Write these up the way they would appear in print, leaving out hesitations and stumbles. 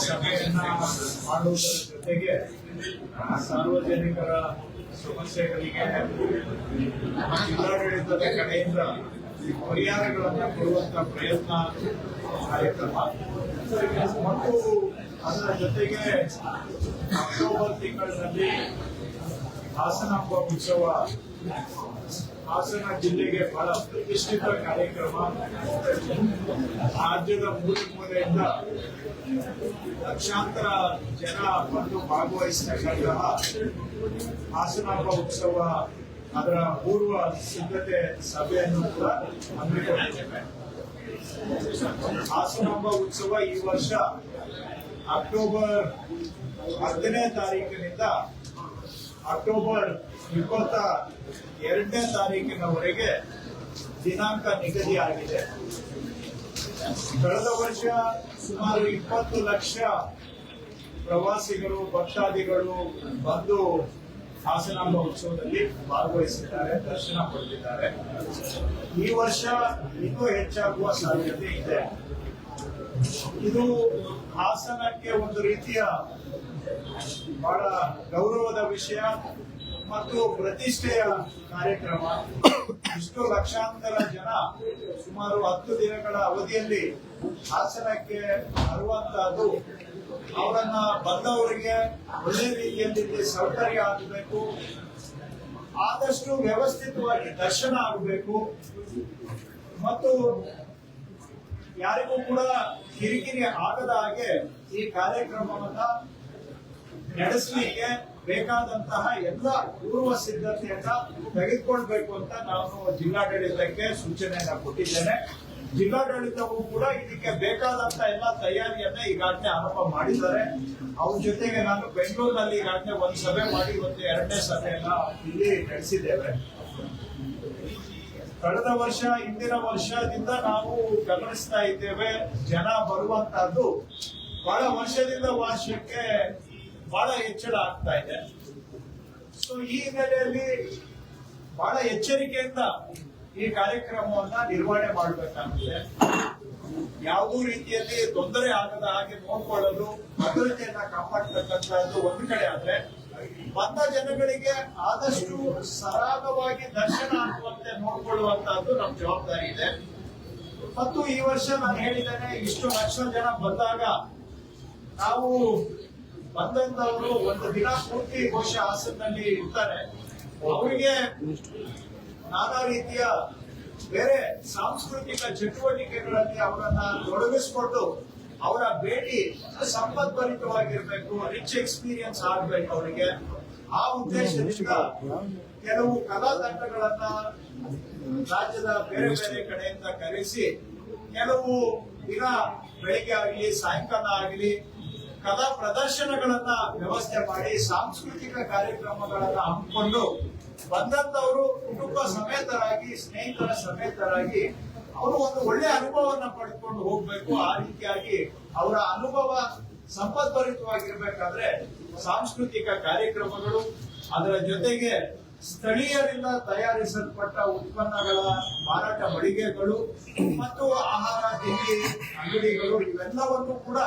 ಸಭೆಯನ್ನ ಮಾಡುವುದರ ಜೊತೆಗೆ ಸಾರ್ವಜನಿಕರ ಸಮಸ್ಯೆಗಳಿಗೆ ಜಿಲ್ಲಾಡಳಿತದ ಕಡೆಯಿಂದ ಪರಿಹಾರಗಳನ್ನು ಕೊಡುವಂತ ಪ್ರಯತ್ನ ಕಾರ್ಯಕ್ರಮ ಮತ್ತು ಅದರ ಜೊತೆಗೆ ಅಕ್ಟೋಬರ್ ತಿಂಗಳಿನಲ್ಲಿ ಹಾಸನಾಂಬ ಉತ್ಸವ ಹಾಸನ ಜಿಲ್ಲೆಗೆ ಬಹಳ ಪ್ರತಿಷ್ಠಿತ ಕಾರ್ಯಕ್ರಮ. ರಾಜ್ಯದ ಮೂಲೆ ಮೂಲೆಯಿಂದ ಲಕ್ಷಾಂತರ ಜನ ಬಂದು ಭಾಗವಹಿಸತಕ್ಕಂತಹ ಹಾಸನಾಂಬ ಉತ್ಸವ ಅದರ ಪೂರ್ವ ಸಿದ್ಧತೆ ಸಭೆಯನ್ನು ಕೂಡ ಹಮ್ಮಿಕೊಂಡಿದ್ದೇವೆ. ಹಾಸನಾಂಬ ಉತ್ಸವ ಈ ವರ್ಷ ಅಕ್ಟೋಬರ್ 10ನೇ ತಾರೀಕಿನಿಂದ ಅಕ್ಟೋಬರ್ 22ನೇ ತಾರೀಕಿನವರೆಗೆ ದಿನಾಂಕ ನಿಗದಿಯಾಗಿದೆ. ಕಳೆದ ವರ್ಷ ಸುಮಾರು 20 ಲಕ್ಷ ಪ್ರವಾಸಿಗರು ಭಕ್ತಾದಿಗಳು ಬಂದು ಹಾಸನಾಂಬ ಉತ್ಸವದಲ್ಲಿ ಭಾಗವಹಿಸಿದ್ದಾರೆ, ದರ್ಶನ ಪಡೆದಿದ್ದಾರೆ. ಈ ವರ್ಷ ಇನ್ನೂ ಹೆಚ್ಚಾಗುವ ಸಾಧ್ಯತೆ ಇದೆ. ಇದು ಹಾಸನಕ್ಕೆ ಒಂದು ರೀತಿಯ ಬಹಳ ಗೌರವದ ವಿಷಯ ಮತ್ತು ಪ್ರತಿಷ್ಠೆಯ ಕಾರ್ಯಕ್ರಮ. ಇಷ್ಟು ಲಕ್ಷಾಂತರ ಜನ ಸುಮಾರು 10 ದಿನಗಳ ಅವಧಿಯಲ್ಲಿ ಹಾಸನಕ್ಕೆ ಬರುವಂತಹದ್ದು ಅವರನ್ನ ಬಂದವರಿಗೆ ಒಳ್ಳೆ ರೀತಿಯಲ್ಲಿ ಸೌಕರ್ಯ ಆಗಬೇಕು, ಆದಷ್ಟು ವ್ಯವಸ್ಥಿತವಾಗಿ ದರ್ಶನ ಆಗಬೇಕು ಮತ್ತು ಯಾರಿಗೂ ಕೂಡ ಕಿರಿಕಿರಿ ಆಗದ ಹಾಗೆ ಈ ಕಾರ್ಯಕ್ರಮವನ್ನ ನಡೆಸಲಿಕ್ಕೆ ಬೇಕಾದಂತಹ ಎಲ್ಲ ಪೂರ್ವ ಸಿದ್ಧತೆಯನ್ನ ತೆಗೆದುಕೊಳ್ಬೇಕು ಅಂತ ನಾನು ಜಿಲ್ಲಾಡಳಿತಕ್ಕೆ ಸೂಚನೆಯನ್ನ ಕೊಟ್ಟಿದ್ದೇನೆ. ಜಿಲ್ಲಾಡಳಿತವು ಕೂಡ ಇದಕ್ಕೆ ಬೇಕಾದಂತ ಎಲ್ಲ ತಯಾರಿಯನ್ನ ಈಗಾಗಲೇ ಆರಂಭ ಮಾಡಿದ್ದಾರೆ. ಅವ್ರ ಜೊತೆಗೆ ನಾನು ಬೆಂಗಳೂರಿನಲ್ಲಿ ಈಗಾಗಲೇ ಒಂದು ಸಭೆ ಮಾಡಿ ಇವತ್ತು 2ನೇ ಸಭೆಯನ್ನ ಇಲ್ಲಿ ನಡೆಸಿದ್ದೇವೆ. ಕಳೆದ ವರ್ಷ ಹಿಂದಿನ ವರ್ಷದಿಂದ ನಾವು ಗಮನಿಸ್ತಾ ಇದ್ದೇವೆ, ಜನ ಬರುವಂತಹದ್ದು ಬಹಳ ವರ್ಷದಿಂದ ವರ್ಷಕ್ಕೆ ಬಹಳ ಹೆಚ್ಚಳ ಆಗ್ತಾ ಇದೆ. ಸೊ ಈ ಹಿನ್ನೆಲೆಯಲ್ಲಿ ಬಹಳ ಎಚ್ಚರಿಕೆಯಿಂದ ಈ ಕಾರ್ಯಕ್ರಮವನ್ನ ನಿರ್ವಹಣೆ ಮಾಡಬೇಕಾಗಿದೆ. ಯಾವುದೂ ರೀತಿಯಲ್ಲಿ ತೊಂದರೆ ಆಗದ ಹಾಗೆ ನೋಡ್ಕೊಳ್ಳಲು ಭದ್ರತೆಯನ್ನ ಕಾಪಾಡ್ತಕ್ಕಂಥದ್ದು ಒಂದು ಕಡೆ ಆದ್ರೆ, ಬಂದ ಜನಗಳಿಗೆ ಆದಷ್ಟು ಸರಾಗವಾಗಿ ದರ್ಶನ ಆಗುವಂತೆ ನೋಡ್ಕೊಳ್ಳುವಂತಹದ್ದು ನಮ್ಮ ಜವಾಬ್ದಾರಿ ಇದೆ. ಮತ್ತು ಈ ವರ್ಷ ನಾನು ಹೇಳಿದ್ದೇನೆ, ಇಷ್ಟು ಲಕ್ಷ ಜನ ಬಂದಾಗ ನಾವು ಬಂದಂತವರು ಒಂದು ದಿನ ಪೂರ್ತಿ ಬಹುಶಃ ಹಾಸನಲ್ಲಿ ಇರ್ತಾರೆ. ಅವರಿಗೆ ನಾನಾ ರೀತಿಯ ಬೇರೆ ಸಾಂಸ್ಕೃತಿಕ ಚಟುವಟಿಕೆಗಳಲ್ಲಿ ಅವರನ್ನ ತೊಡಗಿಸಿಕೊಂಡು ಅವರ ಭೇಟಿ ಸಂಪದ್ಭರಿತವಾಗಿರ್ಬೇಕು, ರಿಚ್ ಎಕ್ಸ್ಪೀರಿಯನ್ಸ್ ಆಗ್ಬೇಕು ಅವರಿಗೆ. ಆ ಉದ್ದೇಶದಿಂದ ಕೆಲವು ಕಲಾ ತಂಡಗಳನ್ನ ರಾಜ್ಯದ ಬೇರೆ ಬೇರೆ ಕಡೆಯಿಂದ ಕರೆಸಿ ಕೆಲವು ದಿನ ಬೆಳಿಗ್ಗೆ ಆಗಲಿ ಸಾಯಂಕಾಲ ಆಗಲಿ ಕಲಾ ಪ್ರದರ್ಶನಗಳನ್ನ ವ್ಯವಸ್ಥೆ ಮಾಡಿ ಸಾಂಸ್ಕೃತಿಕ ಕಾರ್ಯಕ್ರಮಗಳನ್ನ ಹಮ್ಮಿಕೊಂಡು ಬಂದಂತವರು ಕುಟುಂಬ ಸಮೇತರಾಗಿ ಸ್ನೇಹಿತರ ಸಮೇತರಾಗಿ ಅವರು ಒಂದು ಒಳ್ಳೆ ಅನುಭವವನ್ನ ಪಡೆದುಕೊಂಡು ಹೋಗ್ಬೇಕು. ಆ ರೀತಿಯಾಗಿ ಅವರ ಅನುಭವ ಸಂಪದ್ಭರಿತವಾಗಿರ್ಬೇಕಾದ್ರೆ ಸಾಂಸ್ಕೃತಿಕ ಕಾರ್ಯಕ್ರಮಗಳು, ಅದರ ಜೊತೆಗೆ ಸ್ಥಳೀಯರಿಂದ ತಯಾರಿಸಲ್ಪಟ್ಟ ಉತ್ಪನ್ನಗಳ ಮಾರಾಟ ಮಳಿಗೆಗಳು ಮತ್ತು ಆಹಾರ ತಿಂಡಿ ಅಂಗಡಿಗಳು ಇವೆಲ್ಲವನ್ನು ಕೂಡ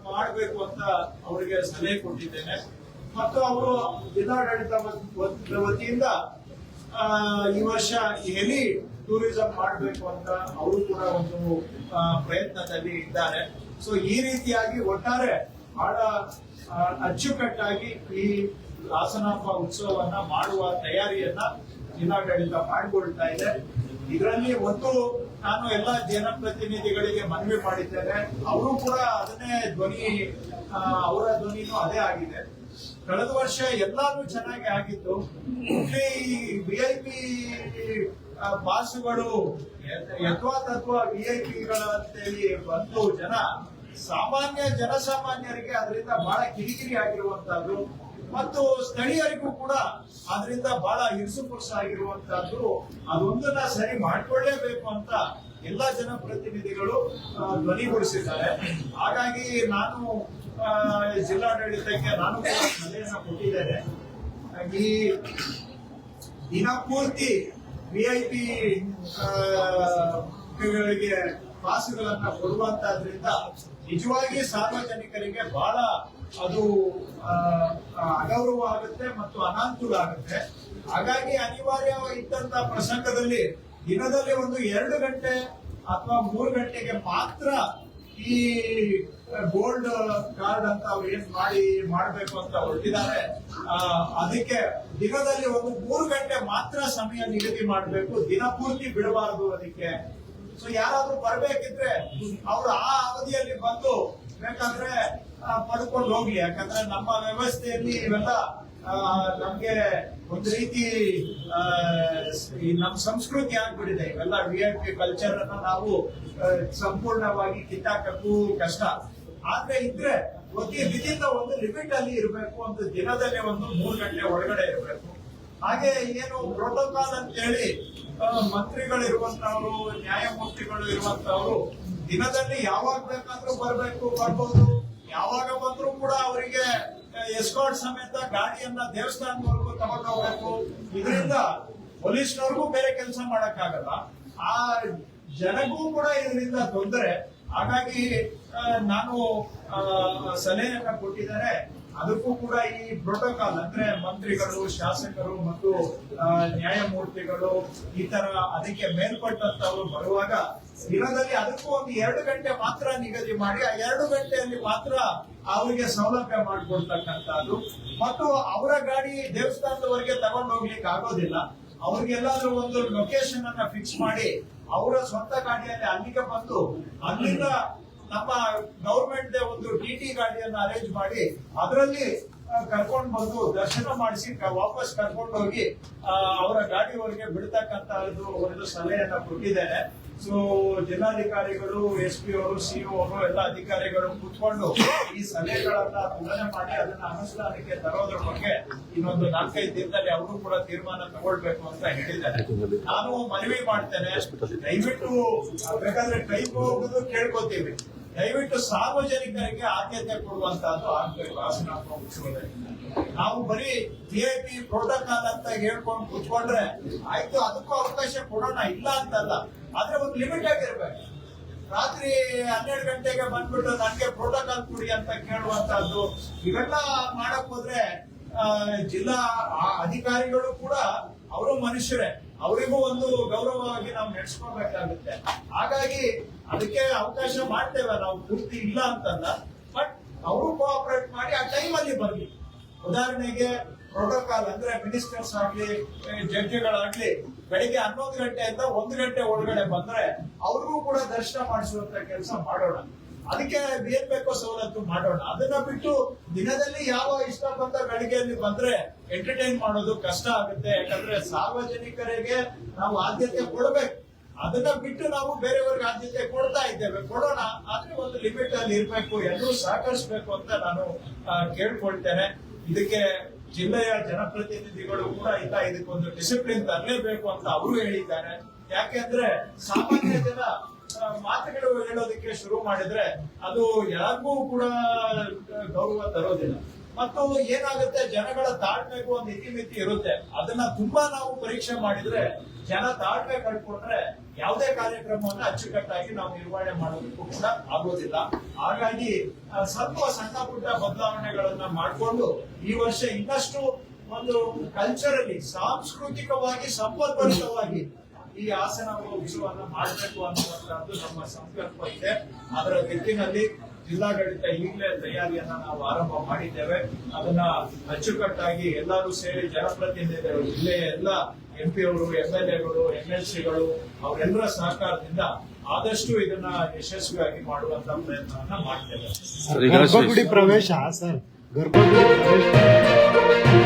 ಮಾಡಬೇಕು ಅಂತ ಅವರಿಗೆ ಸಲಹೆ ಕೊಟ್ಟಿದ್ದೇನೆ. ಮತ್ತು ಅವರು ಜಿಲ್ಲಾಡಳಿತ ವತಿಯಿಂದ ಈ ವರ್ಷ ಹೆಲಿ ಟೂರಿಸಂ ಮಾಡಬೇಕು ಅಂತ ಅವರು ಕೂಡ ಒಂದು ಪ್ರಯತ್ನದಲ್ಲಿ ಇದ್ದಾರೆ. ಸೊ ಈ ರೀತಿಯಾಗಿ ಒಟ್ಟಾರೆ ಬಹಳ ಅಚ್ಚುಕಟ್ಟಾಗಿ ಈ ಹಾಸನಾಂಬ ಉತ್ಸವವನ್ನ ಮಾಡುವ ತಯಾರಿಯನ್ನ ಜಿಲ್ಲಾಡಳಿತ ಮಾಡಿಕೊಳ್ತಾ ಇದೆ. ಇದರಲ್ಲಿ ಒಂದು ನಾನು ಎಲ್ಲ ಜನಪ್ರತಿನಿಧಿಗಳಿಗೆ ಮನವಿ ಮಾಡಿದ್ದೇನೆ, ಅವರು ಕೂಡ ಅದನ್ನೇ ಅವರ ಧ್ವನಿನೂ ಅದೇ ಆಗಿದೆ. ಕಳೆದ ವರ್ಷ ಎಲ್ಲಾನು ಚೆನ್ನಾಗಿ ಆಗಿತ್ತು. ಇಲ್ಲಿ VIP ಪಾಸುಗಳು ಯಥಾತತ್ವ VIP-ಗಳಂತೇಳಿ ಬಂದು ಜನಸಾಮಾನ್ಯರಿಗೆ ಅದರಿಂದ ಬಹಳ ಕಿರಿಕಿರಿ ಆಗಿರುವಂತಹದ್ದು ಮತ್ತು ಸ್ಥಳೀಯರಿಗೂ ಕೂಡ ಅದರಿಂದ ಬಹಳ ಹಿರ್ಸುಪುರ್ಸು ಆಗಿರುವಂತಹದ್ದು. ಅದೊಂದನ್ನ ಸರಿ ಮಾಡ್ಕೊಳ್ಳೇಬೇಕು ಅಂತ ಎಲ್ಲ ಜನಪ್ರತಿನಿಧಿಗಳು ಧ್ವನಿಗೂಡಿಸಿದ್ದಾರೆ. ಹಾಗಾಗಿ ನಾನು ಜಿಲ್ಲಾಡಳಿತಕ್ಕೆ ನಾನು ಸಲಹೆಯನ್ನ ಕೊಟ್ಟಿದ್ದೇನೆ. ಈ ದಿನ ಪೂರ್ತಿ VIP ಗಳಿಗೆ ಪಾಸುಗಳನ್ನ ಕೊಡುವಂತದ್ರಿಂದ ನಿಜವಾಗಿ ಸಾರ್ವಜನಿಕರಿಗೆ ಬಹಳ ಅದು ಅಗೌರವ ಆಗುತ್ತೆ ಮತ್ತು ಅನಾನುಕೂಲ ಆಗುತ್ತೆ. ಹಾಗಾಗಿ ಅನಿವಾರ್ಯ ಇದ್ದಂತ ಪ್ರಸಂಗದಲ್ಲಿ ದಿನದಲ್ಲಿ ಒಂದು 2 ಗಂಟೆ ಅಥವಾ 3 ಗಂಟೆಗೆ ಮಾತ್ರ ಈ ಗೋಲ್ಡ್ ಕಾರ್ಡ್ ಅಂತ ಅವ್ರು ಏನ್ ಮಾಡಬೇಕು ಅಂತ ಹೊರಟಿದ್ದಾರೆ. ಅದಕ್ಕೆ ದಿನದಲ್ಲಿ ಒಂದು 3 ಗಂಟೆ ಮಾತ್ರ ಸಮಯ ನಿಗದಿ ಮಾಡಬೇಕು, ದಿನ ಪೂರ್ತಿ ಬಿಡಬಾರದು ಅದಕ್ಕೆ. ಸೊ ಯಾರಾದ್ರೂ ಬರ್ಬೇಕಿದ್ರೆ ಅವ್ರು ಆ ಅವಧಿಯಲ್ಲಿ ಬಂದು ಬೇಕಾದ್ರೆ ಪಡ್ಕೊಂಡು ಹೋಗ್ಲಿ. ಯಾಕಂದ್ರೆ ನಮ್ಮ ವ್ಯವಸ್ಥೆಯಲ್ಲಿ ಇವೆಲ್ಲ ನಮ್ಗೆ ಒಂದು ರೀತಿ ನಮ್ಮ ಸಂಸ್ಕೃತಿ ಆಗ್ಬಿಟ್ಟಿದೆ. ಇವೆಲ್ಲ VIP ಕಲ್ಚರ್ ಅನ್ನ ನಾವು ಸಂಪೂರ್ಣವಾಗಿ ಕಿತ್ತಾಕಕ್ಕೂ ಕಷ್ಟ. ಆದ್ರೆ ಇದ್ರೆ ವಿಧಿನ ಒಂದು ಲಿಮಿಟ್ ಅಲ್ಲಿ ಇರಬೇಕು, ಒಂದು ದಿನದಲ್ಲಿ ಒಂದು 3 ಗಂಟೆ ಒಳಗಡೆ ಇರಬೇಕು. ಹಾಗೆ ಏನು ಪ್ರೋಟೋಕಾಲ್ ಅಂತ ಹೇಳಿ ಮಂತ್ರಿಗಳಿರುವಂತವ್ರು, ನ್ಯಾಯಮೂರ್ತಿಗಳು ಇರುವಂತವ್ರು ದಿನದಲ್ಲಿ ಯಾವಾಗ ಬೇಕಾದ್ರೂ ಬರ್ಬೋದು. ಯಾವಾಗ ಬಂದ್ರೂ ಕೂಡ ಅವರಿಗೆ ಎಸ್ಕಾರ್ಟ್ ಸಮೇತ ಗಾಡಿಯನ್ನ ದೇವಸ್ಥಾನದವರೆಗೂ ತಗೊಂಡು ಹೋಗ್ಬೇಕು. ಇದರಿಂದ ಪೊಲೀಸ್ನವ್ರಿಗೂ ಬೇರೆ ಕೆಲಸ ಮಾಡಕ್ಕಾಗಲ್ಲ, ಆ ಜನಗೂ ಕೂಡ ಇದರಿಂದ ತೊಂದರೆ. ಹಾಗಾಗಿ ನಾನು ಸಲಹೆಯನ್ನ ಕೊಟ್ಟಿದ್ದೇನೆ. ಅದಕ್ಕೂ ಕೂಡ ಈ ಪ್ರೋಟೋಕಾಲ್ ಅಂದ್ರೆ ಮಂತ್ರಿಗಳು, ಶಾಸಕರು ಮತ್ತು ನ್ಯಾಯಮೂರ್ತಿಗಳು ಈ ತರ ಅದಕ್ಕೆ ಮೇಲ್ಪಟ್ಟಂತವ್ರು ಬರುವಾಗ ದಿನದಲ್ಲಿ ಅದಕ್ಕೂ ಒಂದು 2 ಗಂಟೆ ಮಾತ್ರ ನಿಗದಿ ಮಾಡಿ, ಆ 2 ಗಂಟೆಯಲ್ಲಿ ಮಾತ್ರ ಅವರಿಗೆ ಸೌಲಭ್ಯ ಮಾಡಿಕೊಡ್ತಕ್ಕಂಥದ್ದು. ಮತ್ತು ಅವರ ಗಾಡಿ ದೇವಸ್ಥಾನದವರೆಗೆ ತಗೊಂಡು ಹೋಗ್ಲಿಕ್ಕೆ ಆಗೋದಿಲ್ಲ. ಅವ್ರಿಗೆಲ್ಲಾದ್ರೂ ಒಂದು ಲೊಕೇಶನ್ ಅನ್ನ ಫಿಕ್ಸ್ ಮಾಡಿ ಅವರ ಸ್ವಂತ ಗಾಡಿಯಲ್ಲಿ ಅಲ್ಲಿಗೆ ಬಂದು ಅಲ್ಲಿಂದ ನಮ್ಮ ಗವರ್ಮೆಂಟ್ ಒಂದು TT ಗಾಡಿಯನ್ನ ಅರೇಂಜ್ ಮಾಡಿ ಅದರಲ್ಲಿ ಕರ್ಕೊಂಡು ಬಂದು ದರ್ಶನ ಮಾಡಿಸಿ ವಾಪಸ್ ಕರ್ಕೊಂಡು ಹೋಗಿ ಅವರ ಗಾಡಿಯವರೆಗೆ ಬಿಡ್ತಕ್ಕಂತಹದ್ದು ಒಂದು ಸಲಹೆಯನ್ನ ಕೊಟ್ಟಿದ್ದೇನೆ. ಸೊ ಜಿಲ್ಲಾಧಿಕಾರಿಗಳು, SP ಅವರು, CO ಅವರು ಎಲ್ಲ ಅಧಿಕಾರಿಗಳು ಕೂತ್ಕೊಂಡು ಈ ಸಲಹೆಗಳನ್ನ ತುಲನೆ ಮಾಡಿ ಅದನ್ನ ಅನುಷ್ಠಾನಕ್ಕೆ ತರೋದ್ರ ಬಗ್ಗೆ ಇನ್ನೊಂದು 4-5 ದಿನದಲ್ಲಿ ಅವರು ಕೂಡ ತೀರ್ಮಾನ ತಗೊಳ್ಬೇಕು ಅಂತ ಹೇಳಿದ್ದಾರೆ. ನಾನು ಮನವಿ ಮಾಡ್ತೇನೆ, ದಯವಿಟ್ಟು ಬೇಕಾದ್ರೆ ಟೈಪ್ ಹೋಗುದು ಕೇಳ್ಕೊತೀವಿ, ದಯವಿಟ್ಟು ಸಾರ್ವಜನಿಕರಿಗೆ ಆದ್ಯತೆ ಕೊಡುವಂತಹದ್ದು ಆಗ್ಬೇಕು. ಹಾಸನ ಉತ್ಸವದಲ್ಲಿ ನಾವು ಬರೀ VIP ಪ್ರೋಟೋಕಾಲ್ ಅಂತ ಹೇಳ್ಕೊಂಡು ಕೂತ್ಕೊಂಡ್ರೆ ಆಯ್ತು, ಅದಕ್ಕೂ ಅವಕಾಶ ಕೊಡೋಣ, ಇಲ್ಲ ಅಂತಲ್ಲ. ಆದ್ರೆ ಒಂದು ಲಿಮಿಟ್ ಆಗಿರ್ಬೇಕು. ರಾತ್ರಿ 12 ಗಂಟೆಗೆ ಬಂದ್ಬಿಟ್ಟು ನನಗೆ ಪ್ರೋಟೋಕಾಲ್ ಕೊಡಿ ಅಂತ ಕೇಳುವಂತಹದ್ದು ಇವೆಲ್ಲ ಮಾಡಕ್ ಹೋದ್ರೆ ಜಿಲ್ಲಾ ಅಧಿಕಾರಿಗಳು ಕೂಡ ಅವರು ಮನುಷ್ಯರೇ, ಅವರಿಗೂ ಒಂದು ಗೌರವವಾಗಿ ನಾವು ನಡೆಸ್ಕೋಬೇಕಾಗುತ್ತೆ. ಹಾಗಾಗಿ ಅದಕ್ಕೆ ಅವಕಾಶ ಮಾಡ್ತೇವೆ ನಾವು, ಪೂರ್ತಿ ಇಲ್ಲ ಅಂತಲ್ಲ, ಬಟ್ ಅವರು ಕೋಆಪರೇಟ್ ಮಾಡಿ ಆ ಟೈಮ್ ಅಲ್ಲಿ ಬರ್ಲಿ. ಉದಾಹರಣೆಗೆ ಪ್ರೋಟೋಕಾಲ್ ಅಂದ್ರೆ ಮಿನಿಸ್ಟರ್ಸ್ ಆಗ್ಲಿ, ಜಡ್ಜಿಗಳಾಗ್ಲಿ ಬೆಳಿಗ್ಗೆ 11 ಗಂಟೆಯಿಂದ 1 ಗಂಟೆ ಒಳಗಡೆ ಬಂದ್ರೆ ಅವ್ರಿಗೂ ಕೂಡ ದರ್ಶನ ಮಾಡಿಸುವಂತ ಕೆಲಸ ಮಾಡೋಣ. ಅದಕ್ಕೆ ಏನ್ ಬೇಕೋ ಸವಲತ್ತು ಮಾಡೋಣ. ಅದನ್ನ ಬಿಟ್ಟು ದಿನದಲ್ಲಿ ಯಾವ ಇಷ್ಟ ಬಂದ ಗಳಿಗೆಯಲ್ಲಿ ಬಂದ್ರೆ ಎಂಟರ್ಟೈನ್ ಮಾಡೋದು ಕಷ್ಟ ಆಗುತ್ತೆ. ಯಾಕಂದ್ರೆ ಸಾರ್ವಜನಿಕರಿಗೆ ನಾವು ಆದ್ಯತೆ ಕೊಡಬೇಕು. ಅದನ್ನ ಬಿಟ್ಟು ನಾವು ಬೇರೆಯವ್ರಿಗೆ ಆದ್ಯತೆ ಕೊಡ್ತಾ ಇದ್ದೇವೆ, ಕೊಡೋಣ. ಆದ್ರೆ ಒಂದು ಲಿಮಿಟ್ ಅಲ್ಲಿ ಇರ್ಬೇಕು, ಎಲ್ಲರೂ ಸಹಕರಿಸಬೇಕು ಅಂತ ನಾನು ಕೇಳ್ಕೊಳ್ತೇನೆ. ಇದಕ್ಕೆ ಜಿಲ್ಲೆಯ ಜನಪ್ರತಿನಿಧಿಗಳು ಕೂಡ ಇಲ್ಲ, ಇದಕ್ಕೊಂದು ಡಿಸಿಪ್ಲಿನ್ ತರಲೇಬೇಕು ಅಂತ ಅವರು ಹೇಳಿದ್ದಾರೆ. ಯಾಕೆಂದ್ರೆ ಸಾಮಾನ್ಯ ಜನ ಮಾತುಗಳು ಹೇಳೋದಕ್ಕೆ ಶುರು ಮಾಡಿದ್ರೆ ಅದು ಯಾರಿಗೂ ಕೂಡ ಗೌರವ ತರೋದಿಲ್ಲ. ಮತ್ತು ಏನಾಗುತ್ತೆ, ಜನಗಳ ತಾಳ್ಮೆಗೂ ಒಂದು ಇತಿಮಿತಿ ಇರುತ್ತೆ. ಅದನ್ನ ತುಂಬಾ ನಾವು ಪರೀಕ್ಷೆ ಮಾಡಿದ್ರೆ ಜನ ತಾಳ್ಮೆ ಕಳ್ಕೊಂಡ್ರೆ ಯಾವುದೇ ಕಾರ್ಯಕ್ರಮವನ್ನ ಅಚ್ಚುಕಟ್ಟಾಗಿ ನಾವು ನಿರ್ವಹಣೆ ಮಾಡೋದಕ್ಕೂ ಕೂಡ ಆಗೋದಿಲ್ಲ. ಹಾಗಾಗಿ ಸ್ವಲ್ಪ ಸಣ್ಣ ಪುಟ್ಟ ಬದಲಾವಣೆಗಳನ್ನ ಮಾಡಿಕೊಂಡು ಈ ವರ್ಷ ಇನ್ನಷ್ಟು ಒಂದು ಕಲ್ಚರಲಿ, ಸಾಂಸ್ಕೃತಿಕವಾಗಿ, ಸಂಪದ್ಭರಿತವಾಗಿ ಈ ಹಾಸನ ಉತ್ಸವವನ್ನು ಮಾಡಬೇಕು ಅನ್ನುವಂತಹದ್ದು ನಮ್ಮ ಸಂಕಲ್ಪ ಇದೆ. ಅದರ ದಿಕ್ಕಿನಲ್ಲಿ ಜಿಲ್ಲಾಡಳಿತ ಈಗಲೇ ತಯಾರಿಯನ್ನ ನಾವು ಆರಂಭ ಮಾಡಿದ್ದೇವೆ. ಅದನ್ನ ಅಚ್ಚುಕಟ್ಟಾಗಿ ಎಲ್ಲರೂ ಸೇರಿ ಜನಪ್ರತಿನಿಧಿಗಳು, ಜಿಲ್ಲೆಯ ಎಲ್ಲ MP ಅವರು, MLAಗಳು, MLCಗಳು ಅವರೆಲ್ಲರ ಸಹಕಾರದಿಂದ ಆದಷ್ಟು ಇದನ್ನ ಯಶಸ್ವಿಯಾಗಿ ಮಾಡುವಂತ ಪ್ರಯತ್ನವನ್ನ ಮಾಡ್ತೇವೆ. ಗರ್ಭಗುಡಿ ಪ್ರವೇಶ ಸರ್, ಗರ್ಭಗುಡಿ ಪ್ರವೇಶ